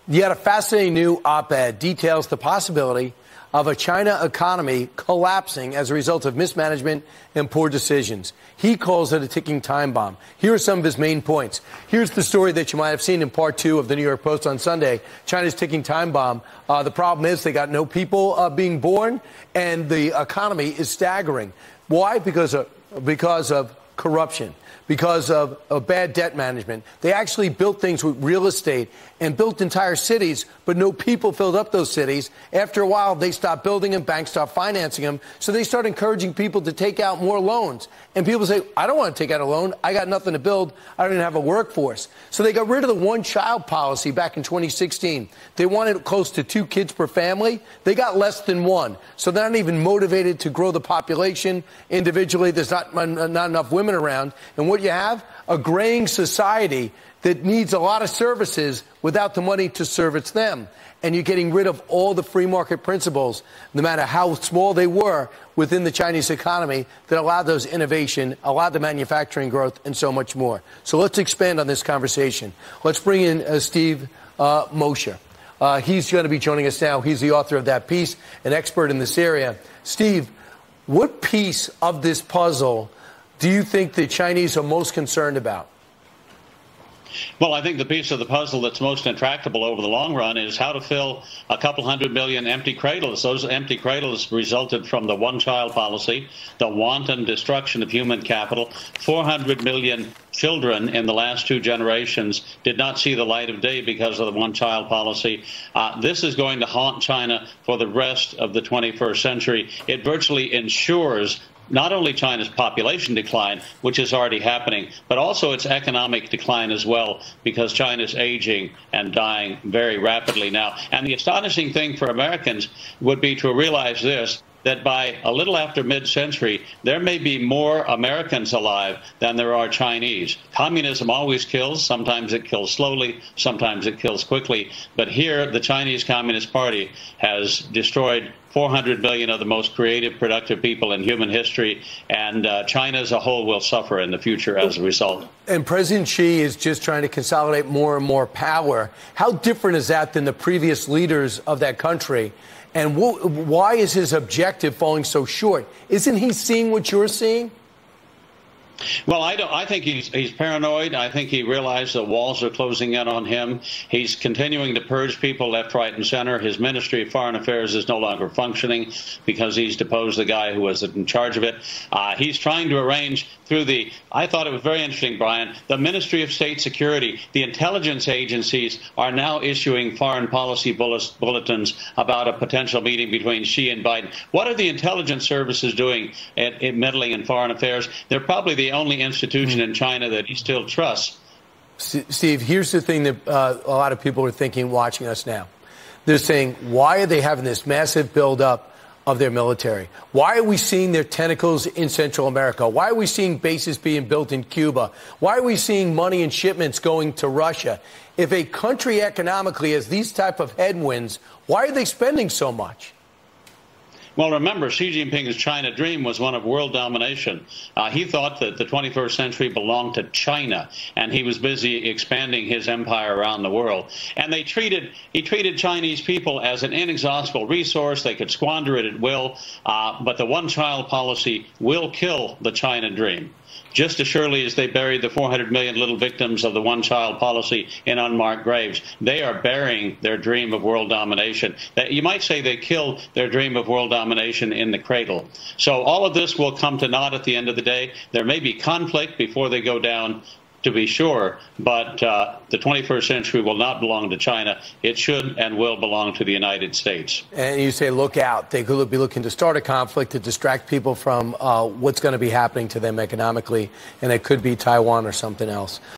Yet a fascinating new op-ed details the possibility of a China economy collapsing as a result of mismanagement and poor decisions. He calls it a ticking time bomb. Here are some of his main points. Here's the story that you might have seen in part 2 of the New York Post on Sunday, China's ticking time bomb. The problem is they got no people being born, and the economy is staggering. Why? Because of corruption, because of bad debt management. They actually built things with real estate and built entire cities, but no people filled up those cities. After a while, they stopped building them, banks stopped financing them, so they start encouraging people to take out more loans. And people say, I don't want to take out a loan. I got nothing to build. I don't even have a workforce. So they got rid of the one-child policy back in 2016. They wanted close to 2 kids per family. They got less than 1. So they're not even motivated to grow the population individually. There's not enough women around. And what you have? A graying society that needs a lot of services without the money to service them. And you're getting rid of all the free market principles, no matter how small they were within the Chinese economy, that allowed those innovation, allowed the manufacturing growth, and so much more. So let's expand on this conversation. Let's bring in Steve Mosher. He's going to be joining us now. He's the author of that piece, an expert in this area. Steve, what piece of this puzzle do you think the Chinese are most concerned about? Well, I think the piece of the puzzle that's most intractable over the long run is how to fill a couple 100 million empty cradles. Those empty cradles resulted from the one-child policy, the wanton destruction of human capital. 400 million children in the last 2 generations did not see the light of day because of the one-child policy. This is going to haunt China for the rest of the 21st century. It virtually ensures not only China's population decline, which is already happening, but also its economic decline as well, because China's aging and dying very rapidly now. And the astonishing thing for Americans would be to realize this, that by a little after mid-century, there may be more Americans alive than there are Chinese. Communism always kills. Sometimes it kills slowly, sometimes it kills quickly. But here, the Chinese Communist Party has destroyed 400 million of the most creative, productive people in human history, and China as a whole will suffer in the future as a result. And President Xi is just trying to consolidate more and more power. How different is that than the previous leaders of that country? And why is his objective falling so short? Isn't he seeing what you're seeing? Well, I think he's paranoid. I think he realized the walls are closing in on him. He's continuing to purge people left, right, and center. His Ministry of Foreign Affairs is no longer functioning because he's deposed the guy who was in charge of it. He's trying to arrange through I thought it was very interesting, Brian, the Ministry of State Security. The intelligence agencies are now issuing foreign policy bulletins about a potential meeting between Xi and Biden. What are the intelligence services doing at meddling in foreign affairs? They're probably the only institution in China that he still trusts. Steve, here's the thing that a lot of people are thinking watching us now. They're saying, why are they having this massive buildup of their military? Why are we seeing their tentacles in Central America? Why are we seeing bases being built in Cuba? Why are we seeing money and shipments going to Russia? If a country economically has these type of headwinds, why are they spending so much? Well, remember, Xi Jinping's China dream was one of world domination. He thought that the 21st century belonged to China, and he was busy expanding his empire around the world. And he treated Chinese people as an inexhaustible resource. They could squander it at will, but the one-child policy will kill the China dream. Just as surely as they buried the 400 million little victims of the one-child policy in unmarked graves, they are burying their dream of world domination. You might say they killed their dream of world domination in the cradle. So all of this will come to naught at the end of the day. There may be conflict before they go down, to be sure, but the 21st century will not belong to China. It should and will belong to the United States. And you say, look out. They could be looking to start a conflict to distract people from what's going to be happening to them economically, and it could be Taiwan or something else.